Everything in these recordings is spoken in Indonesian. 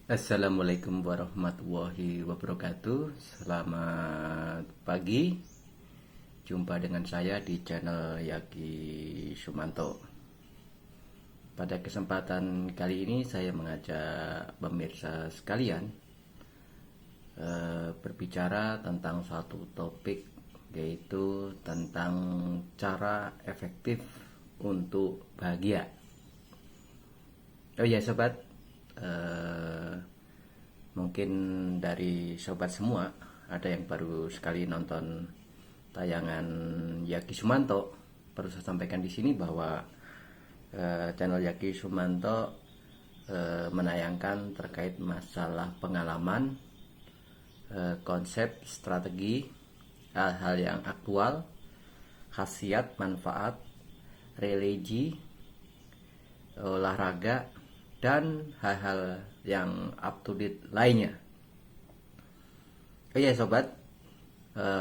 Assalamualaikum warahmatullahi wabarakatuh. Selamat pagi. Jumpa dengan saya di channel Yaki Sumanto. Pada kesempatan kali ini saya mengajak pemirsa sekalian berbicara tentang suatu topik, yaitu tentang cara efektif untuk bahagia. Oh ya sobat, mungkin dari sobat semua ada yang baru sekali nonton tayangan Yaki Sumanto. Perlu saya sampaikan di sini bahwa channel Yaki Sumanto menayangkan terkait masalah pengalaman, konsep, strategi, hal-hal yang aktual, khasiat, manfaat, religi, olahraga, dan hal-hal yang up to date lainnya. Oh ya sobat,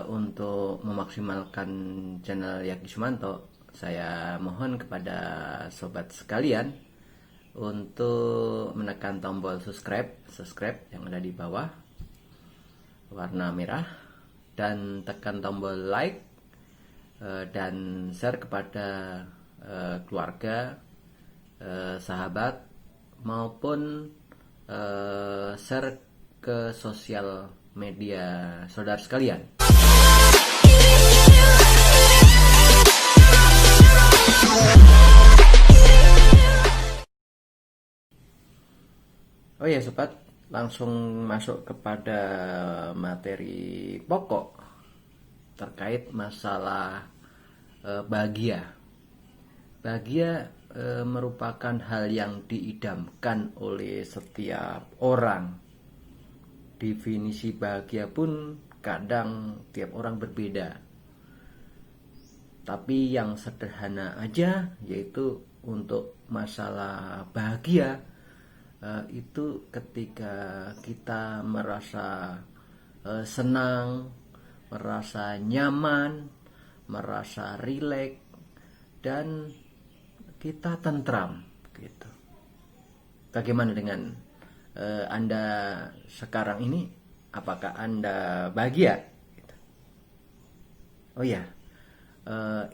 untuk memaksimalkan channel Yaki Sumanto, saya mohon kepada sobat sekalian untuk menekan tombol subscribe yang ada di bawah warna merah, dan tekan tombol like dan share kepada keluarga, sahabat, maupun share ke sosial media saudara sekalian. Oh ya sobat, langsung masuk kepada materi pokok terkait masalah bahagia. Bahagia merupakan hal yang diidamkan oleh setiap orang. Definisi bahagia pun kadang tiap orang berbeda. Tapi yang sederhana aja, yaitu untuk masalah bahagia, itu ketika kita merasa senang, merasa nyaman, merasa rileks, dan kita tentram gitu. Bagaimana dengan Anda sekarang ini? Apakah Anda bahagia? Oh ya,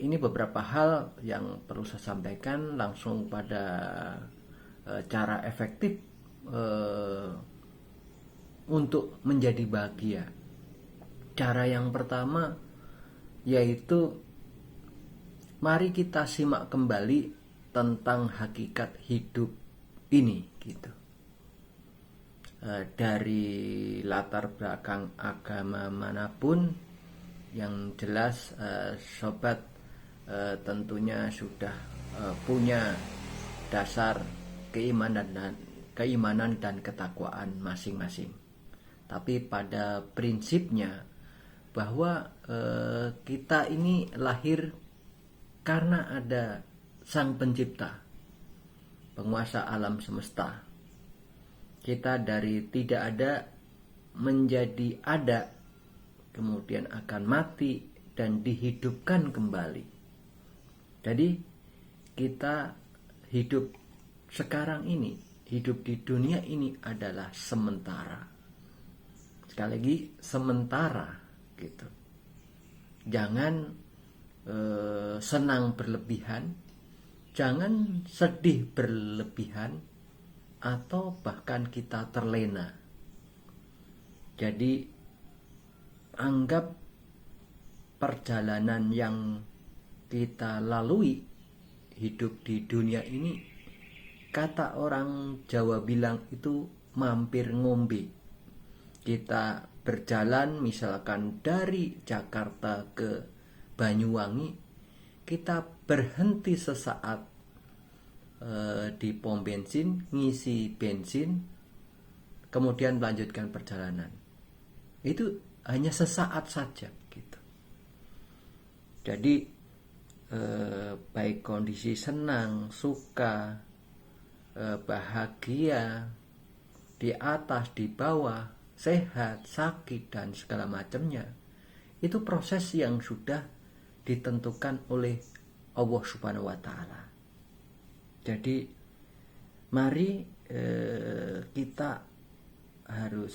ini beberapa hal yang perlu saya sampaikan langsung pada cara efektif untuk menjadi bahagia. Cara yang pertama yaitu mari kita simak kembali tentang hakikat hidup ini gitu. Dari latar belakang agama manapun, yang jelas sobat tentunya sudah punya dasar keimanan dan ketakwaan masing-masing. Tapi pada prinsipnya bahwa kita ini lahir karena ada Sang Pencipta, penguasa alam semesta. Kita dari tidak ada menjadi ada, kemudian akan mati dan dihidupkan kembali. Jadi kita hidup sekarang ini, hidup di dunia ini adalah sementara. Sekali lagi, sementara gitu. Jangan senang berlebihan, jangan sedih berlebihan, atau bahkan kita terlena. Jadi anggap perjalanan yang kita lalui hidup di dunia ini, kata orang Jawa bilang itu mampir ngombe. Kita berjalan misalkan dari Jakarta ke Banyuwangi, kita berhenti sesaat di pom bensin, ngisi bensin, kemudian melanjutkan perjalanan. Itu hanya sesaat saja gitu. Jadi baik kondisi senang, suka, bahagia, di atas, di bawah, sehat, sakit, dan segala macamnya, itu proses yang sudah ditentukan oleh Allah Subhanahu wa Ta'ala. Jadi mari kita harus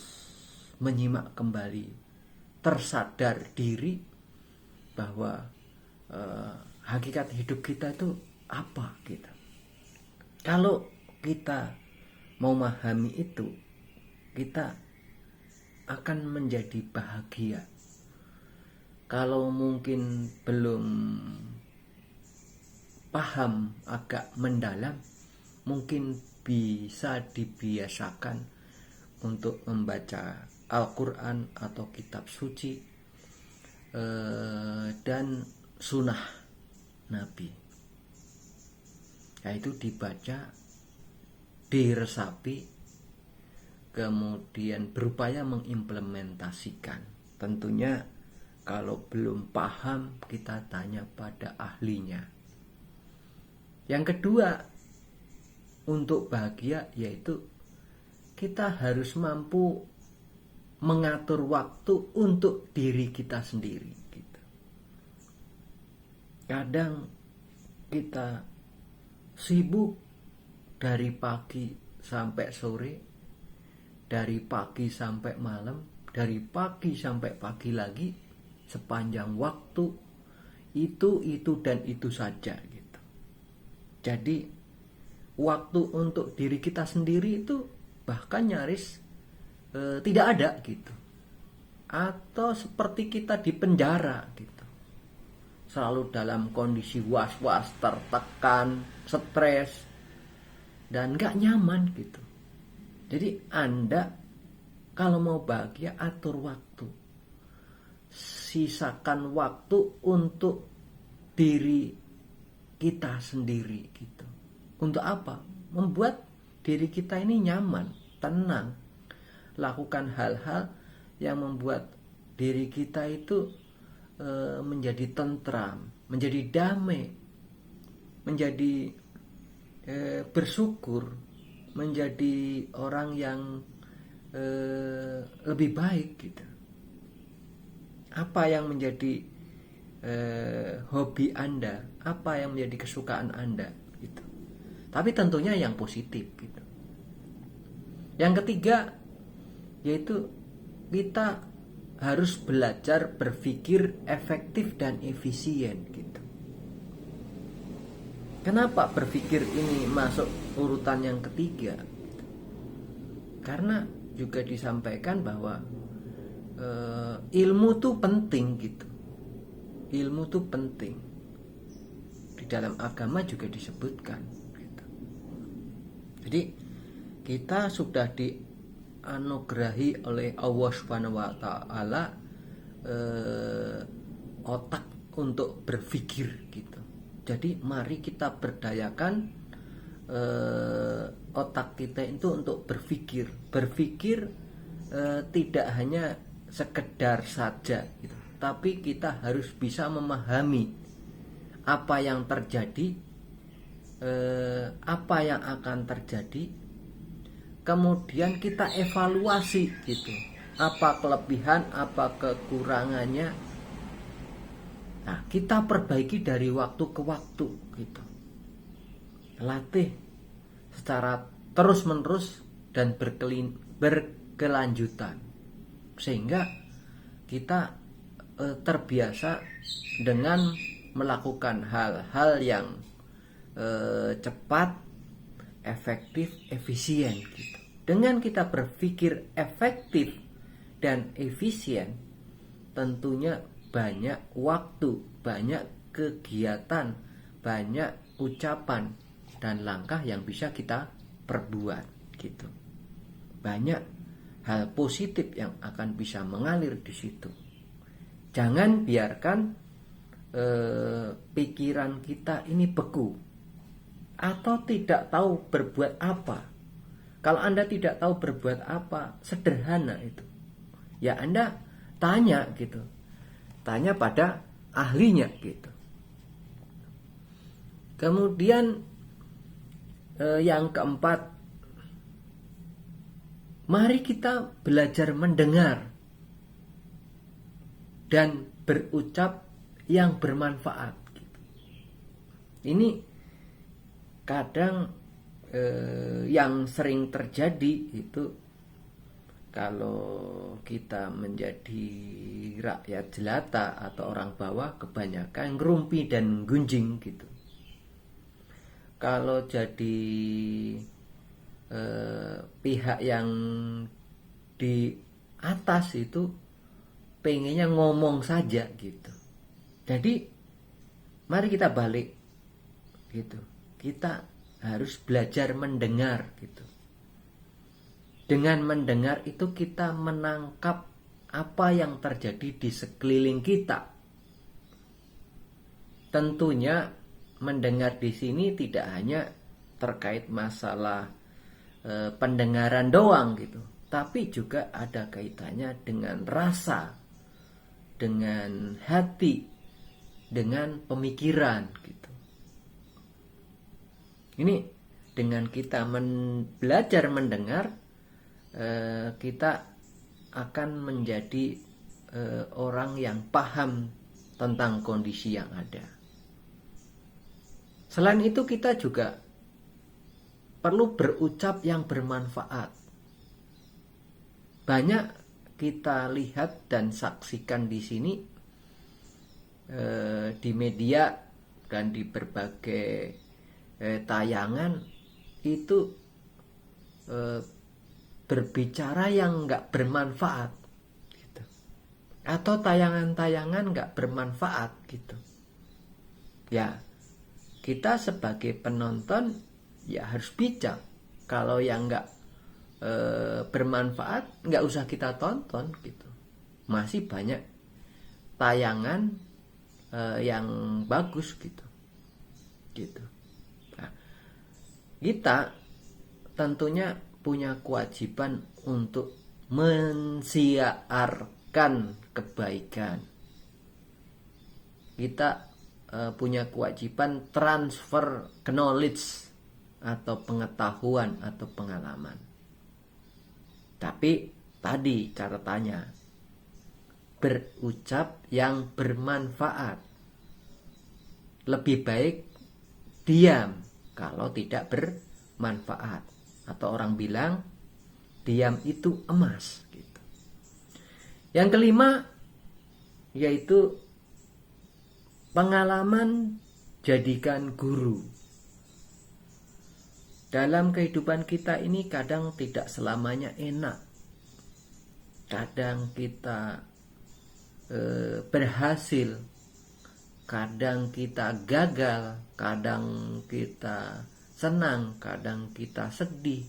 menyimak kembali, tersadar diri bahwa hakikat hidup kita itu apa gitu. Kalau kita mau memahami itu, kita akan menjadi bahagia. Kalau mungkin belum paham agak mendalam, mungkin bisa dibiasakan untuk membaca Al-Quran atau kitab suci dan sunnah Nabi. Yaitu dibaca, diresapi, kemudian berupaya mengimplementasikan. Tentunya kalau belum paham, kita tanya pada ahlinya. Yang kedua, untuk bahagia yaitu kita harus mampu mengatur waktu untuk diri kita sendiri gitu. Kadang kita sibuk dari pagi sampai sore, dari pagi sampai malam, dari pagi sampai pagi lagi, sepanjang waktu itu dan itu saja gitu. Jadi waktu untuk diri kita sendiri itu bahkan nyaris tidak ada gitu. Atau seperti kita di penjara gitu, selalu dalam kondisi was-was, tertekan, stres, dan gak nyaman gitu. Jadi Anda kalau mau bahagia, atur waktu, sisakan waktu untuk diri kita sendiri gitu. Untuk apa? Membuat diri kita ini nyaman, tenang, lakukan hal-hal yang membuat diri kita itu menjadi tentram, menjadi damai, menjadi bersyukur, menjadi orang yang lebih baik gitu. Apa yang menjadi hobi Anda, apa yang menjadi kesukaan Anda gitu. Tapi tentunya yang positif gitu. Yang ketiga yaitu kita harus belajar berpikir efektif dan efisien gitu. Kenapa berpikir ini masuk urutan yang ketiga? Karena juga disampaikan bahwa ilmu tuh penting gitu. Ilmu tuh penting. Di dalam agama juga disebutkan gitu. Jadi kita sudah dianugerahi oleh Allah Subhanahu wa taala otak untuk berpikir gitu. Jadi mari kita berdayakan otak kita itu untuk berpikir. Berpikir tidak hanya sekedar saja gitu, tapi kita harus bisa memahami apa yang terjadi, apa yang akan terjadi, kemudian kita evaluasi gitu, apa kelebihan, apa kekurangannya. Nah, kita perbaiki dari waktu ke waktu gitu. Latih secara terus-menerus dan berkelanjutan, sehingga kita terbiasa dengan melakukan hal-hal yang cepat, efektif, efisien gitu. Dengan kita berpikir efektif dan efisien, tentunya banyak waktu, banyak kegiatan, banyak ucapan dan langkah yang bisa kita perbuat gitu. Banyak hal positif yang akan bisa mengalir di situ. Jangan biarkan pikiran kita ini beku atau tidak tahu berbuat apa. Kalau Anda tidak tahu berbuat apa, sederhana itu. Ya Anda tanya gitu. Tanya pada ahlinya gitu. Kemudian yang keempat, mari kita belajar mendengar dan berucap yang bermanfaat. Ini kadang yang sering terjadi itu kalau kita menjadi rakyat jelata atau orang bawah, kebanyakan ngerumpi dan gunjing gitu. Kalau jadi pihak yang di atas itu pengennya ngomong saja gitu. Jadi mari kita balik gitu. Kita harus belajar mendengar gitu. Dengan mendengar itu kita menangkap apa yang terjadi di sekeliling kita. Tentunya mendengar di sini tidak hanya terkait masalah pendengaran doang gitu, tapi juga ada kaitannya dengan rasa, dengan hati, dengan pemikiran gitu. Ini dengan kita belajar mendengar, kita akan menjadi orang yang paham tentang kondisi yang ada. Selain itu kita juga perlu berucap yang bermanfaat. Banyak kita lihat dan saksikan di sini di media dan di berbagai tayangan itu berbicara yang nggak bermanfaat gitu. Atau tayangan-tayangan nggak bermanfaat gitu. Ya, kita sebagai penonton ya harus bijak. Kalau yang nggak bermanfaat nggak usah kita tonton gitu. Masih banyak tayangan yang bagus gitu. Nah, kita tentunya punya kewajiban untuk mensiarkan kebaikan. Kita punya kewajiban transfer knowledge atau pengetahuan atau pengalaman. Tapi tadi catatannya, berucap yang bermanfaat. Lebih baik diam kalau tidak bermanfaat. Atau orang bilang diam itu emas gitu. Yang kelima yaitu pengalaman jadikan guru. Dalam kehidupan kita ini kadang tidak selamanya enak. Kadang kita berhasil, kadang kita gagal, kadang kita senang, kadang kita sedih,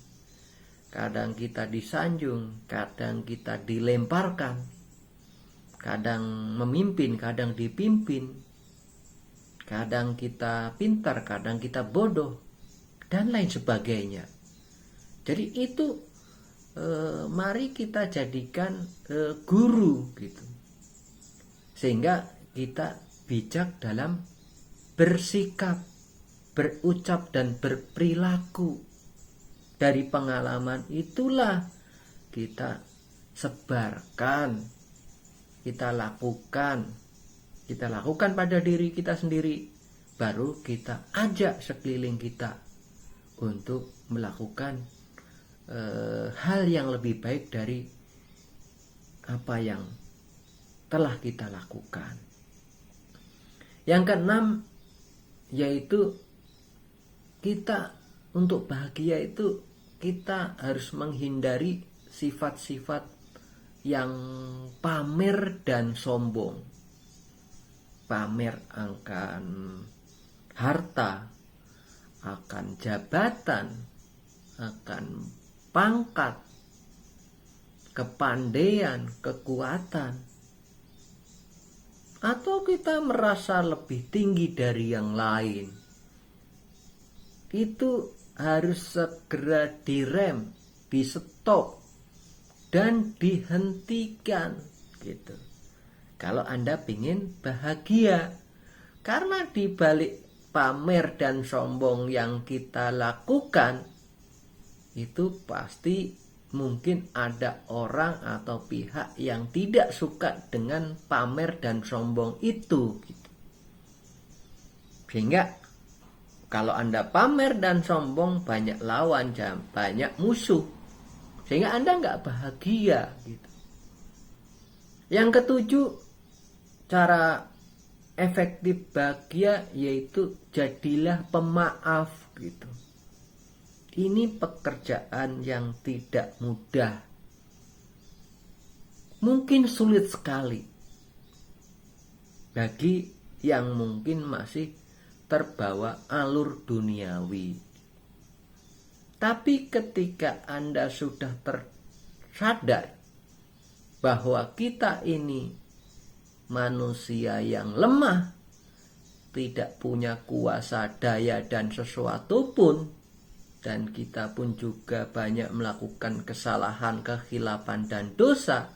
kadang kita disanjung, kadang kita dilemparkan, kadang memimpin, kadang dipimpin, kadang kita pintar, kadang kita bodoh, dan lain sebagainya. Jadi itu mari kita jadikan guru gitu, sehingga kita bijak dalam bersikap, berucap dan berperilaku. Dari pengalaman itulah kita sebarkan, kita lakukan pada diri kita sendiri, baru kita ajak sekeliling kita untuk melakukan hal yang lebih baik dari apa yang telah kita lakukan. Yang keenam yaitu kita untuk bahagia itu kita harus menghindari sifat-sifat yang pamer dan sombong. Pamer akan harta, akan jabatan, akan pangkat, kepandaian, kekuatan. Atau kita merasa lebih tinggi dari yang lain. Itu harus segera direm, di stop, dan dihentikan gitu. Kalau Anda ingin bahagia, karena di balik pamer dan sombong yang kita lakukan, itu pasti mungkin ada orang atau pihak yang tidak suka dengan pamer dan sombong itu gitu. Sehingga kalau Anda pamer dan sombong, banyak lawan, banyak musuh. sehingga Anda nggak bahagia gitu. Yang ketujuh, cara efektif bahagia yaitu jadilah pemaaf gitu. Ini pekerjaan yang tidak mudah. Mungkin sulit sekali bagi yang mungkin masih terbawa alur duniawi. Tapi ketika Anda sudah tersadar bahwa kita ini manusia yang lemah, tidak punya kuasa daya dan sesuatu pun, dan kita pun juga banyak melakukan kesalahan, kekhilafan dan dosa,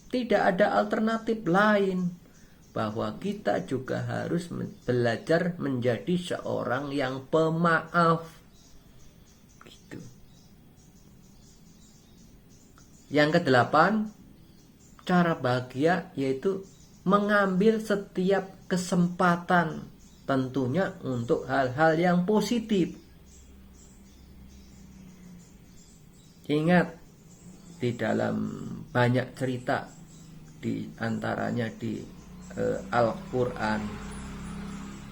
tidak ada alternatif lain bahwa kita juga harus belajar menjadi seorang yang pemaaf gitu. Yang kedelapan, cara bahagia yaitu mengambil setiap kesempatan, tentunya untuk hal-hal yang positif. Ingat, di dalam banyak cerita, di antaranya di Al-Quran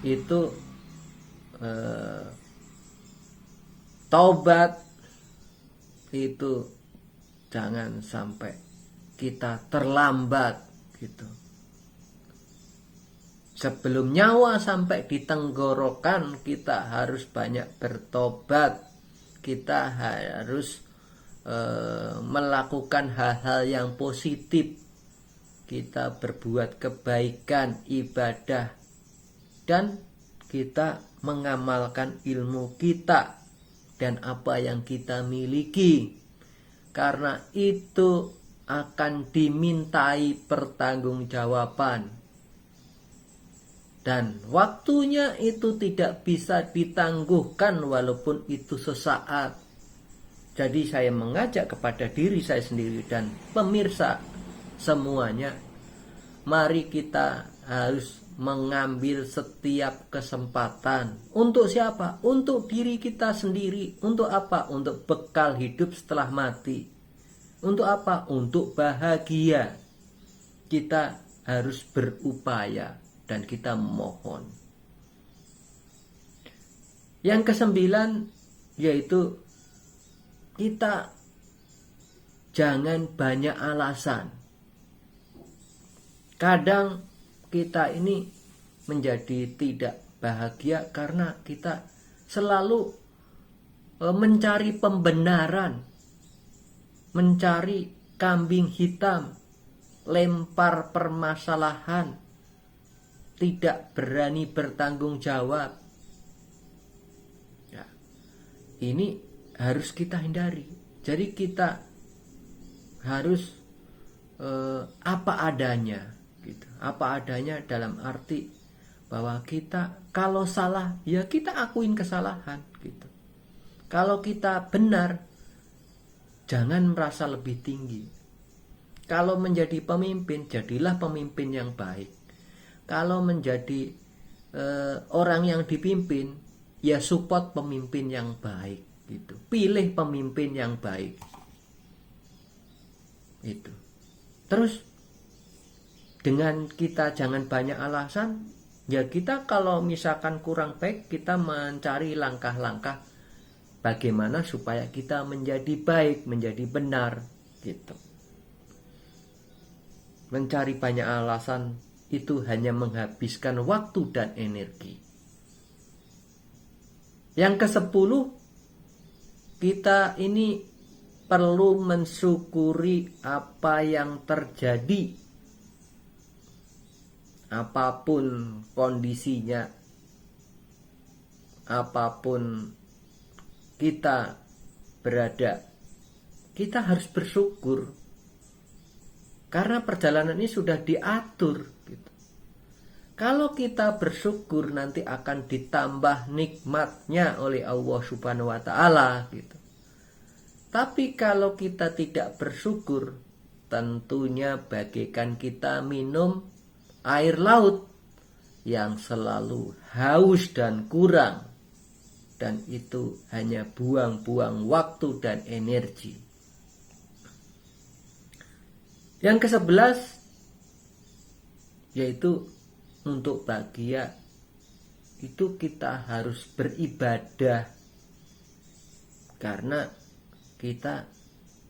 itu taubat itu jangan sampai kita terlambat gitu. Sebelum nyawa sampai di tenggorokan, kita harus banyak bertobat. Kita harus melakukan hal-hal yang positif. Kita berbuat kebaikan, ibadah, dan kita mengamalkan ilmu kita dan apa yang kita miliki. Karena itu akan dimintai pertanggungjawaban. Dan waktunya itu tidak bisa ditangguhkan walaupun itu sesaat. Jadi saya mengajak kepada diri saya sendiri dan pemirsa semuanya, mari kita harus mengambil setiap kesempatan. Untuk siapa? Untuk diri kita sendiri. Untuk apa? Untuk bekal hidup setelah mati. Untuk apa? Untuk bahagia. Kita harus berupaya dan kita mohon. Yang kesembilan yaitu kita jangan banyak alasan. Kadang kita ini menjadi tidak bahagia karena kita selalu mencari pembenaran, mencari kambing hitam, lempar permasalahan, tidak berani bertanggung jawab. Ya, ini harus kita hindari. Jadi kita harus apa adanya gitu. Apa adanya dalam arti bahwa kita kalau salah ya kita akuin kesalahan gitu. Kalau kita benar jangan merasa lebih tinggi. Kalau menjadi pemimpin, jadilah pemimpin yang baik. Kalau menjadi orang yang dipimpin, ya support pemimpin yang baik gitu. Pilih pemimpin yang baik. Itu. Terus dengan kita jangan banyak alasan, ya kita kalau misalkan kurang baik, kita mencari langkah-langkah bagaimana supaya kita menjadi baik, menjadi benar gitu. Mencari banyak alasan itu hanya menghabiskan waktu dan energi. Yang ke-10, kita ini perlu mensyukuri apa yang terjadi. Apapun kondisinya, apapun kita berada, kita harus bersyukur. Karena perjalanan ini sudah diatur gitu. Kalau kita bersyukur nanti akan ditambah nikmatnya oleh Allah Subhanahu wa taala gitu. Tapi kalau kita tidak bersyukur, tentunya bagaikan kita minum air laut yang selalu haus dan kurang. Dan itu hanya buang-buang waktu dan energi. Yang ke-11 yaitu untuk bahagia itu kita harus beribadah, karena kita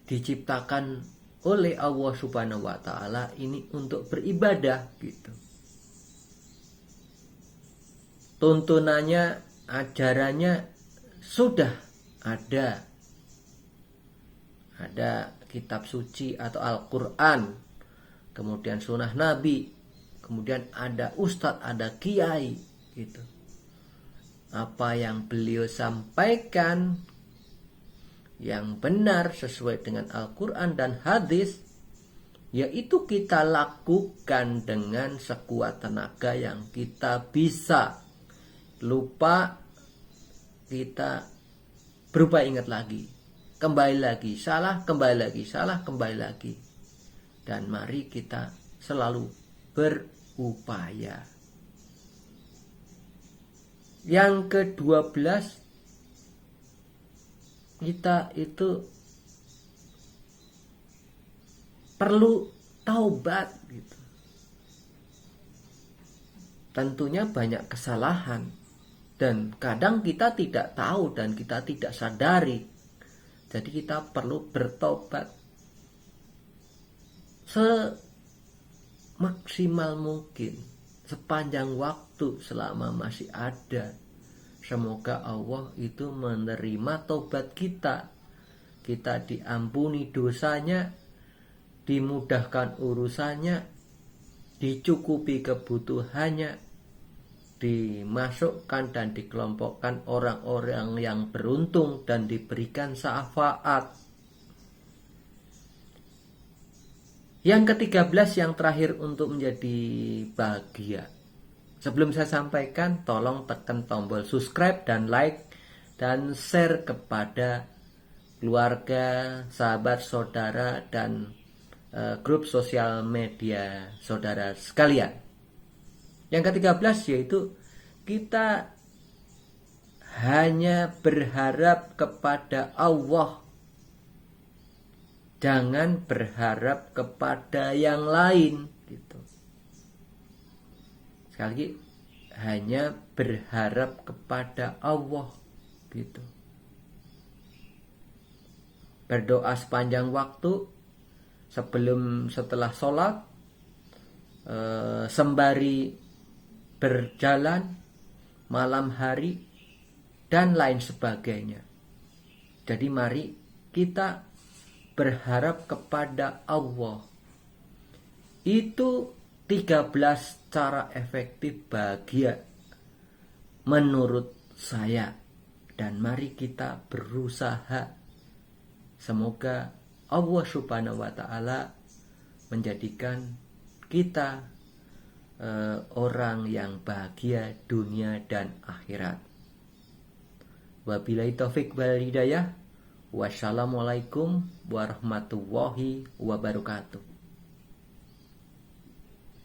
diciptakan oleh Allah Subhanahu wa taala ini untuk beribadah gitu. Tuntunannya, ajarannya sudah ada. Ada kitab suci atau Al-Quran, kemudian sunnah Nabi, kemudian ada ustadz, ada kiai gitu. Apa yang beliau sampaikan yang benar sesuai dengan Al-Quran dan hadis, yaitu kita lakukan dengan sekuat tenaga yang kita bisa. Lupa kita berubah ingat lagi, kembali lagi, salah, kembali lagi, salah, kembali lagi. Dan mari kita selalu berupaya. Yang ke-12, kita itu perlu taubat gitu. Tentunya banyak kesalahan dan kadang kita tidak tahu dan kita tidak sadari. Jadi kita perlu bertobat semaksimal mungkin, sepanjang waktu selama masih ada. Semoga Allah itu menerima tobat kita. Kita diampuni dosanya, dimudahkan urusannya, dicukupi kebutuhannya, dimasukkan dan dikelompokkan orang-orang yang beruntung dan diberikan syafaat. Yang ke-13 yang terakhir untuk menjadi bahagia. Sebelum saya sampaikan, tolong tekan tombol subscribe dan like dan share kepada keluarga, sahabat, saudara, dan grup sosial media saudara sekalian. Yang ke-13 yaitu kita hanya berharap kepada Allah. Jangan berharap kepada yang lain gitu. Sekali lagi, hanya berharap kepada Allah gitu. Berdoa sepanjang waktu, setelah sholat, sembari berjalan, malam hari, dan lain sebagainya. Jadi mari kita berharap kepada Allah. Itu 13 cara efektif bahagia menurut saya. Dan mari kita berusaha. Semoga Allah Subhanahu wa taala menjadikan kita orang yang bahagia dunia dan akhirat. Wabillahi taufik wal hidayah. Wassalamualaikum warahmatullahi wabarakatuh.